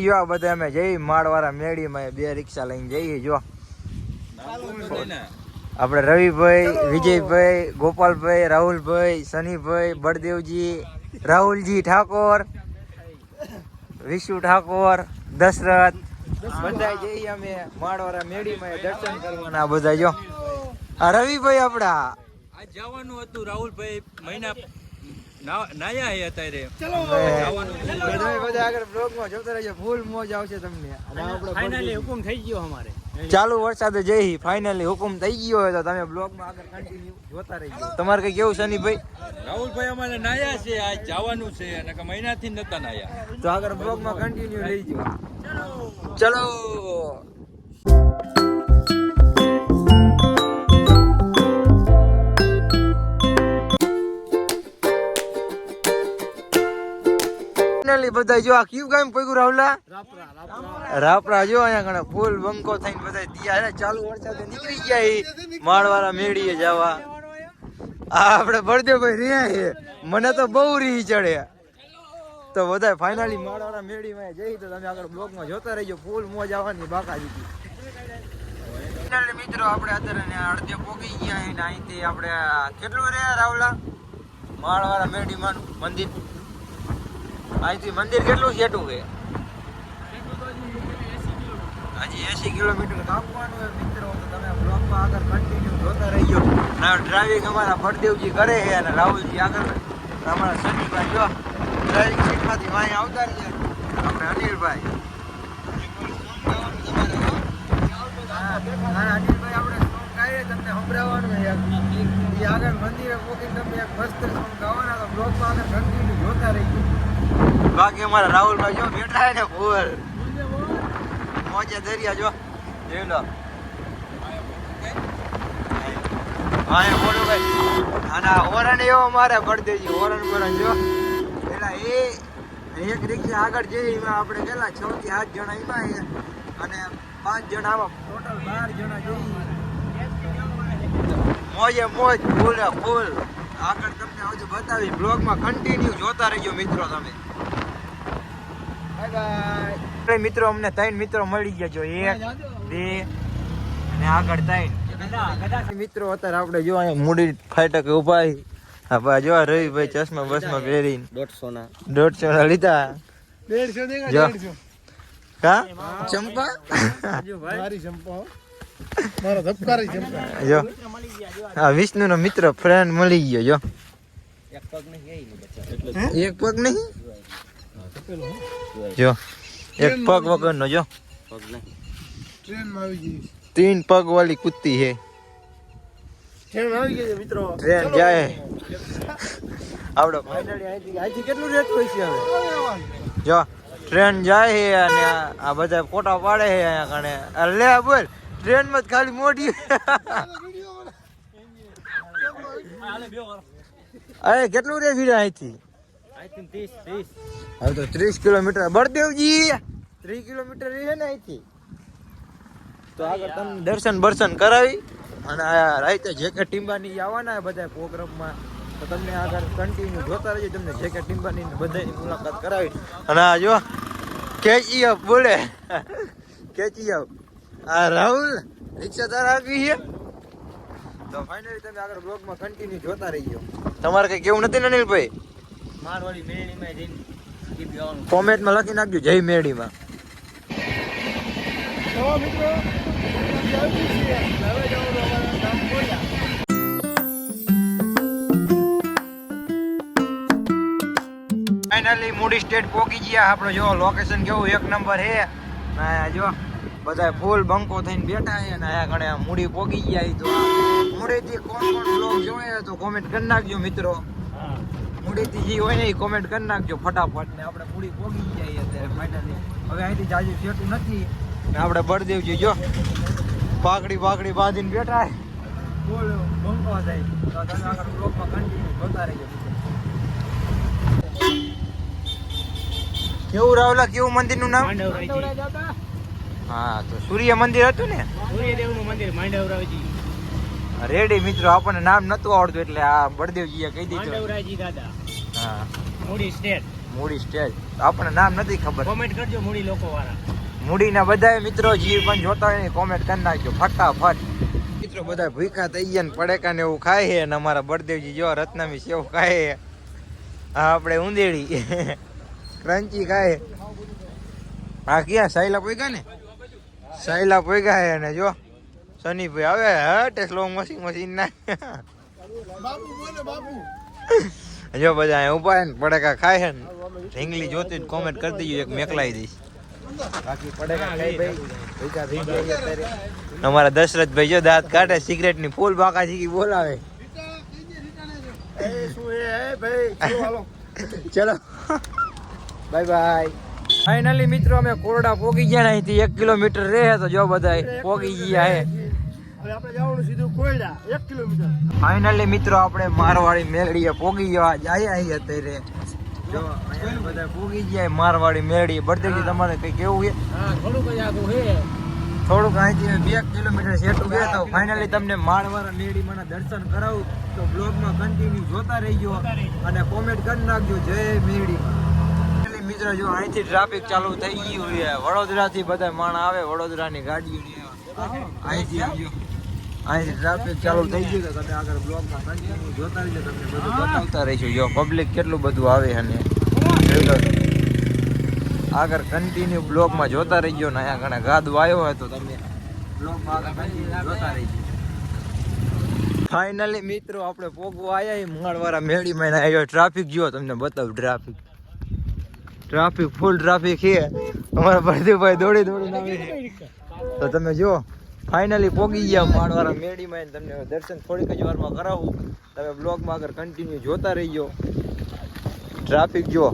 જો બધા અમે જઈ માળવાળા મેળીમાં બે રિક્ષા લઈને જઈએ. જો આપણે રવિભાઈ, વિજયભાઈ, ગોપાલભાઈ, રાહુલભાઈ, શનિભાઈ, બળદેવજી, રાહુલજી ઠાકોર, વિશુ ઠાકોર, દશરથ બધા જઈએ અમે માળવાળા મેળીમાં દર્શન કરવાના. બધા જો આ રવિભાઈ આપડા જવાનું હતું. રાહુલભાઈ મહિના નાયા હે અત્યારે. બધા આગળ બ્લોગમાં જોતા રહેજો, ફૂલ મોજ આવશે તમને. ફાઇનલી હુકમ થઈ ગયો અમારે. ચાલુ વરસાદે જઈ ફાઇનલી હુકમ થઈ ગયો હોય તો તમે બ્લોગમાં આગળ કન્ટિન્યુ જોતા રહેજો. તમારે કઈ કેવું શનિભાઈ? રાહુલભાઈ અમારે નાયા છે, આજ જવાનું છે અને મહિનાથી નતા નાયા. તો આગળ બ્લોગમાં કન્ટિન્યુ લઈજો. ચલો બધા જો આ કયું ગામ પગ્યું રાહુલા? રાપરા. જો અહીંયા ઘણા ફૂલ બંકો થઈને બધા દિયા ચાલુ વરસાદે નીકળી ગયા માળવાળા મેળીએ જવા. આપણે બળદેવભાઈ રહ્યા છે, મને તો બહુ રીહ ચડે. તો બધા ફાઇનલી માળવાળા મેળીમાં જઈ તો તમે આગળ બ્લોગમાં જોતા રહેજો, ફૂલ મોજ આવવાની બાકાજી. મિત્રો આપણે અત્યારે અડધે પોગી ગયા છે ને અહીંથી આપણે કેટલું રહ્યા રાવલા માળવાળા મેળીમાં મંદિર? અહીંથી મંદિર કેટલું છેટું છે? હજી 80 કિલોમીટર કાપવાનું હોય મિત્રો. તો તમે બ્લોગમાં આગળ કન્ટિન્યુ જોતા રહીજો. ડ્રાઇવિંગ અમારા બળદેવજી કરે છે અને રાહુલજી આગળ અમારા શનિભાઈ જો ડ્રાઇવિંગ સીટમાંથી વાંહી આવતા રહીએ. આપણે અનિલભાઈ અનિલભાઈ આપણે સોંગ ગાઈએ તમને સંભળાવવાનું એ આગળ મંદિરે પોકીને તમે એક મસ્ત સોંગ ગાવાના. તો બ્લોગમાં આગળ કન્ટિન્યુ જોતા રહીજો. બાકી અમારા રાહુલભાઈ જો બેઠા ને ફૂલ મોજે દરિયા જો જોઈ લો. હા એ બોલો ભાઈ. અને હોરણ એવો મારે બળદેવજી હોરણ જો પેલા એ એક રિક્ષા આગળ જઈ એમાં આપણે કેટલા 6 થી 8 જણા એમાં અને 5 જણા આવા ટોટલ 12 જણા જઈ મોજે મોજ ફૂલ ફૂલ. આગળ તમને હજુ બતાવી બ્લોગમાં કન્ટિન્યુ જોતા રહેજો મિત્રો તમે. મિત્રો અમને 3 મિત્રો મળી ગયા જો 1 2 અને આગળ 3 મિત્રો. અત્યારે આપણે જો અહીંયા મૂડી ફાટક ઉભા હા જો રવિભાઈ ચશ્મા બસમાં પહેરીને 150 ના લીધા. 150 કા ચંપા મારી ચંપા મારો ધબકારી ચંપા જો હા વિષ્ણુ નો મિત્ર ફ્રેન્ડ મળી ગયો જો. એક પગ નહીં જો એક પગ વગર નો જો ટ્રેન માં આવી ગઈ 3 પગ વાળી કુત્તી છે. ટ્રેન આવી ગઈ મિત્રો. ટ્રેન જાય આવડો ફાઇનલી અહીંથી કેટલું રેટ હોય છે હવે જો ટ્રેન જાય છે અને આ બધા ફોટા પાડે છે અહીંયા કણે. લે બોલ ટ્રેન માં ખાલી મોટી અરે કેટલું રે ભીડ અહીંથી? 30 હવે તો 30 કિલોમીટર બળદેવજી 3 કિલોમીટર રહે ને અહીંથી. તો આગળ તમને દર્શન બર્શન કરાવી અને આ રાતે જેકે ટીમ્બાની આવવાના બધા પ્રોગ્રામમાં. તો તમને આગળ કન્ટિન્યુ જોતા રહેજો, તમને જેકે ટીમ્બાની બધાની મુલાકાત કરાવી. અને આ જો કેચીએફ બોલે કેચીએફ આ રાહુલ રિક્ષાદાર આવી છે. તો ફાઇનલી તમે આગળ બ્લોગમાં કન્ટિન્યુ જોતા રહીજો. તમારે કઈ કેવું નથી ને અનિલભાઈ? મારવાડી મેળીમાં જઈને કોમેન્ટમાં લખી નાખજો જય મેળીમાં. ફાઇનલી મૂડી સ્ટેટ પહોંચી ગયા આપણે. જો લોકેશન કેવું એક નંબર છે. જો બધા ફૂલ બંકો થઈને બેઠા છે અને આયા ઘણે મૂડી પહોંચી ગયા. તો મૂડીથી કોણ બ્લોગ જોઈએ તો કોમેન્ટ કરી નાખજો મિત્રો. મૂડીથી જે હોય ને એ કોમેન્ટ કરી નાખજો ફટાફટ. ને આપણે મૂડી પહોંચી જાય અત્યારે ફાઇનલી. હવે અહીંથી જાજુ સેટું નથી ને આપણે બળદેવજી જો પાઘડી બાંધીને બેઠા ફૂલ બંકો થાય. તો તમે આગળ બ્લોગમાં કન્ટિન્યુ જોતા રહેજો. કેવું રાવલા કેવું મંદિરનું નામ? હા તો સૂર્ય મંદિર હતું ને? સૂર્યદેવનું મંદિર માંડવરાવજી. રેડી મિત્રો આપણને નામ નતું આવડતું એટલે આ બળદેવજીએ કહી દીધું માંડવરાજી દાદા. હા મૂડી સ્ટેટ મૂડી સ્ટેજ. આપણને નામ નથી ખબર. કોમેન્ટ કરજો મૂડી લોકો વાળા. મૂડીના બધા મિત્રો જે પણ જોતા હોય ને કોમેન્ટ કરી નાખજો ફટાફટ. મિત્રો બધા ભૂખા થઈ ગયા ને પડેકા ને એવું ખાય છે અને અમારા બળદેવજી જો રત્નામી સેવ ખાય છે. આ આપણે ઊંધેડી ક્રંચી ખાય. આ ક્યાં સાયલા પોઈગા ને સાયલા પોઈગા છે અને જો શનિભાઈ આવે હટ સ્લો મશીન ના જો બધા અહીંયા ઉભા ને પડેકા ખાય છે ને ઢીંગલી જોતી કોમેન્ટ કરી દેજો એક મેકલાઈ દઈશ. બાકી પડેકા ખાઈ ભાઈ અમારા દશરથભાઈ જો દાંત કાઢે સિગરેટ ની ફૂલ બાકા શીખી બોલાવે. ચલો બાય બાય. ફાઇનલી મિત્રો અમે કોરડા પોગી ગયા ને અહીંથી 1 કિલોમીટર રહે તો જો બધા પોગી ગયા હે. હવે આપણે જવાનું સીધું કોયડા 1 કિલોમીટર. ફાઇનલી મિત્રો આપણે મારવાડી મેલડીએ પોગી ગયા જાય અહીં અત્યારે જો અહીંયા બધા પોગી ગયા મારવાડી મેલડી. બળદેવજી તમારે કઈ કેવું છે? હા થોડુંક જ આગું છે. થોડુંક અહીંથી 2 કિલોમીટર સેટું ગયા તો ફાઇનલી તમને મારવાડા મેળીમાંના દર્શન કરાવું તો બ્લોગમાં કન્ટિન્યુ જોતા રહીજો અને કોમેન્ટ કરી નાખજો જય મેળી. મિત્રો જો અહીંથી ટ્રાફિક ચાલુ થઈ ગયું છે. વડોદરાથી બધા માણસ આવે વડોદરાની ગાડીઓ અહીંથી આવજો. અહીંથી ટ્રાફિક ચાલુ થઈ ગયું તો તમે આગળ બ્લોગમાં કન્ટિન્યુ જોતા રહીજો તમને બધું બતાવતા રહીશું. જો પબ્લિક કેટલું બધું આવે અને આગળ કન્ટિન્યુ બ્લોગમાં જોતા રહીજો ને અહીંયા ઘણા ગાદો આવ્યો હોય તો તમે બ્લોગમાં આગળ કન્ટિન્યુ જોતા રહીજો. ફાઇનલી મિત્રો આપણે પોગવા આવ્યા મંગળવારા મેળીમાં આવ્યો. ટ્રાફિક જો તમને બતાવું. ટ્રાફિક ફૂલ ટ્રાફિક છે. અમારા ભરતીભાઈ દોડી આવે છે તો તમે જો ફાઇનલી પોગી ગયા મંગળવારા મેળીમાં. તમને દર્શન થોડીક જ વારમાં કરાવું. તમે બ્લોગમાં આગળ કન્ટિન્યુ જોતા રહીજો. ટ્રાફિક જો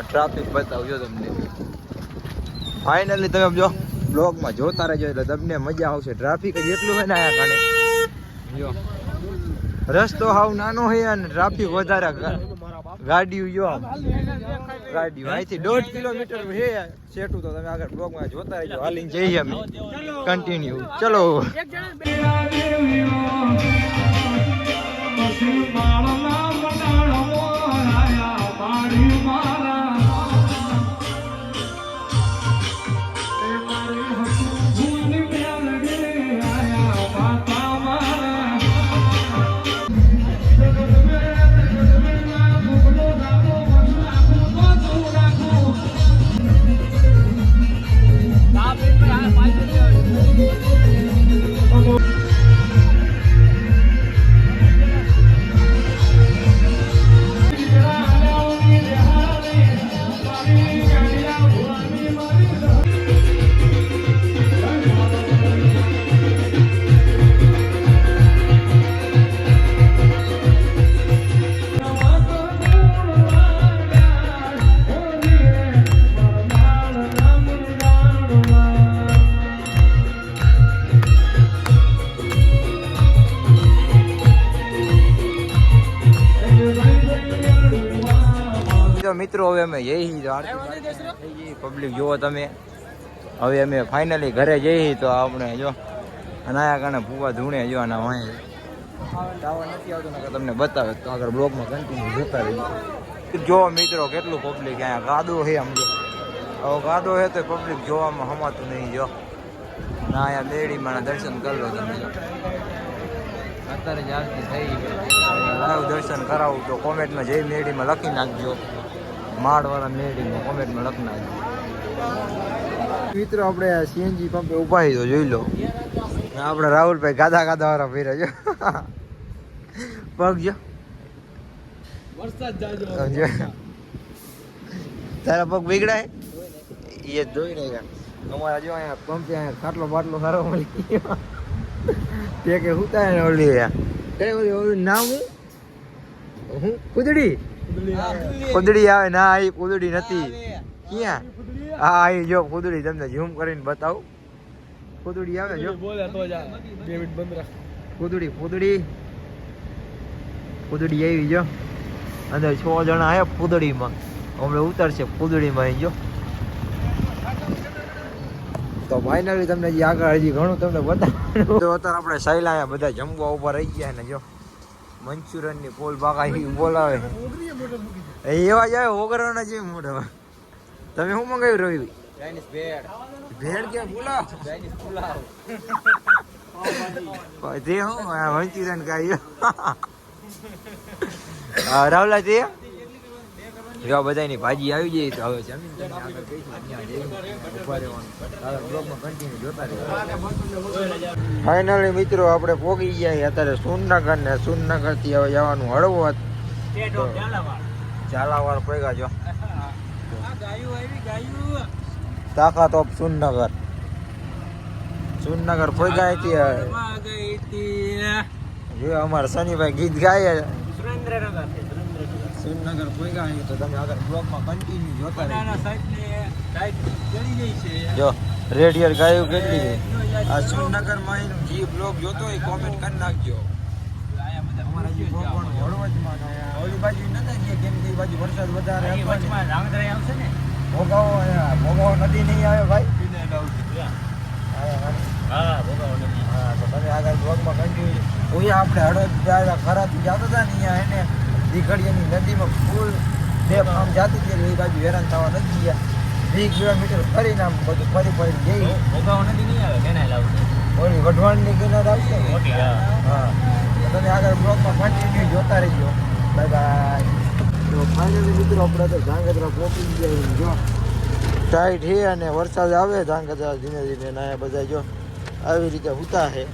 ટ્રાફિક બતાવજો તમને. ફાઇનલી તમે જો બ્લોગમાં જોતા રહેજો એટલે તમને મજા આવશે. ટ્રાફિક જ એટલું હોય ને આયા કારણે જો રસ્તો હાવ નાનો હોય અને ટ્રાફિક વધારે. ગાડીઓ જો ગાડીઓ અહીંથી 1.5 કિલોમીટર છે સેટું તો તમે આગળ બ્લોગમાં જોતા રહેજો. હાલીને જઈએ અમે કન્ટિન્યુ. ચલો મિત્રો હવે અમે જઈ પબ્લિક જુઓ તમે. હવે અમે ફાઇનલી ઘરે જઈ તો આપણે જો અનાયા કારણે ભૂવા ધૂણે જો આના વાંહે ટાવર નથી આવતો ને તમને બતાવે તો આગળ બ્લોગમાં કન્ટિન્યુ જોતા રહીએ. જો મિત્રો કેટલું પબ્લિક અહીંયા ગાદો છે આમ જો. હવે ગાદો છે તો પબ્લિક જોવામાં હમાતું નહીં. જો ના અહીંયા મેળીમાં દર્શન કરી લો તમે. જો અત્યારે જ આરતી થઈ લાઈવ દર્શન કરાવું તો કોમેન્ટમાં જય મેળીમાં લખી નાખજો. માળવાળા મેળીમાં કોમેન્ટમાં લખી નાખજો. મિત્રો આપણે સીએનજી પંપે ઉભા તો જોઈ લો. આપણે રાહુલભાઈ ગાધા વાળા ફેરે જો પગ જો તારા પગ બગડાય એ જોઈ રહ્યા. અમારા જો અહીંયા પંપે અહીંયા ખાટલો બાટલો સારો મળી ગયો. તે કે હુતા ને ઓલી નામ હું કુદડી કુદડી આવે ના એ કુદડી નથી. ક્યાં? હા એ જો કુદડી તમને ઝૂમ કરીને બતાવું. કુદડી આવે જો કુદડી કુદડી કુદડી આવી જો અંદર 6 જણા આવ્યા કુદડીમાં. હમણાં ઉતરશે કુદડીમાં જો. તો ફાઇનલી તમને જે આગળ હજી ઘણું તમને બતાવું. તો અત્યારે આપણે સાયલા અહીંયા બધા જમવા ઉપર રહી ગયા ને જો મંચુરિયન ની ફૂલ બાકા બોલાવે. એવા જ આવે વગરના જેવી મોઢા. તમે શું મંગાવ્યું રવિ? ચાઇનીઝ ભેળ. ભેળ કે પુલાવ? ચાઇનીઝ પુલાવ. તે હું વંચીરન કાઢ્યો. હા રાવલા તે જો બધાની ભાજી આવી જાય તો હવે જમીન આગળ ફાઇનલી મિત્રો આપણે પોગી ગયા અત્યારે સુરનગર ને સુરનગર થી હવે જવાનું હળવદ ઝાલાવાડ પૈગા જો તાકાત ઓફ સુરનગર સુરનગર પૈગા હતી અમારે શનિભાઈ ગીત ગાય સુરનગર પહોંચ્યા અહીં તો તમે આગળ બ્લોગમાં કન્ટિન્યુ જોતા રહેજો. જો રેડિયર ગાયું કેટલી છે આ સુરનગરમાં એનું જે બ્લોગ જોતો હોય કોમેન્ટ કરી નાખજો. અમારા જે ભોગવણ હળવદમાં ને ઓલી બાજુ નતા ગયા કેમ કે એ બાજુ વરસાદ વધારે આવશે ને ભોગાવો નદી નહીં આવે ભાઈ. હા તો તમે આગળ બ્લોગમાં કન્ટિન્યુ આપણે હળવદ ખરાથી જતા હતા ને અહીંયા એને દીઘડિયાની નદીમાં ફૂલ બે આમ જાતી હતી એ બાજુ હેરાન થવા નથી ગયા 20 કિલોમીટર ફરીને આમ બધું ફરી જઈ ભોગાવો નદી નહીં આવે કેનાલ આવશે. ઓલી વઢવાણની કિનાર આવશે ને હા તો તમે આગળ બ્લોગમાં કન્ટિન્યુ જોતા રહીજો. Bye bye. તો ફાઇનલી મિત્રો આપણે તો ધાંગધ્રા પહોંચી ગયા જો ટાઈટ છે અને વરસાદ આવે ધાંગધ્રા ધીમે ધીમે ના બધા જો આવી રીતે ઉતા છે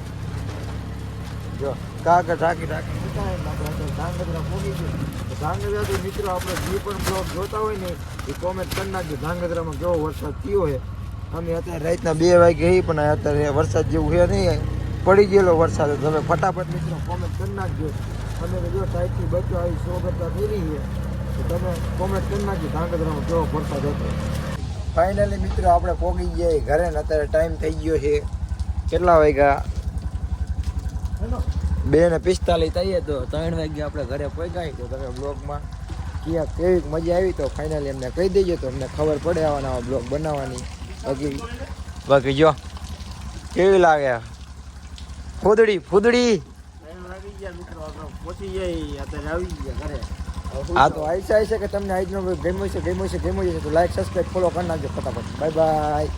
જો કાગળ ઢાંકી ઉતા છે આપણે ધાંગધ્રા પહોંચી ગયું. ધાંગધ્રાથી મિત્રો આપણે જે પણ બ્લોગ જોતા હોય ને એ કોમેન્ટ કરી નાખજો ધાંગધ્રામાં કેવો વરસાદ થયો છે. અમે અત્યારે રાતના 2 વાગે પણ અત્યારે વરસાદ જેવું છે નહીં પડી ગયેલો વરસાદ. તમે ફટાફટ મિત્રો કોમેન્ટ કરી નાખજો. અમે તો જો ટાઈટથી બચો આવી 100 કરતા થઈ રહી છે તો તમે કોમેન્ટ કરી નાખજો ધાંગધ્રામાં કેવો વરસાદ હતો. ફાઇનલી મિત્રો આપણે પહોંચી ગયા ઘરે ને અત્યારે ટાઈમ થઈ ગયો છે કેટલા વાગ્યા 2:45 થઈએ તો 3 વાગે આપણે ઘરે પહોંચાય. તો તમે બ્લોગમાં ક્યાં કેવી મજા આવી તો ફાઇનલી અમને કહી દેજો તો અમને ખબર પડે આવા બ્લોગ બનાવવાની. બાકી જો કેવી લાગે ફૂદડી પહોંચી જાય અત્યારે આવી ગયા ઘરે. હા તો આશા છે કે તમને આજનો ગમ્યો છે તો લાઈક સબસ્ક્રાઈબ ફોલો કરી નાખજો ફટાફટ. Bye bye.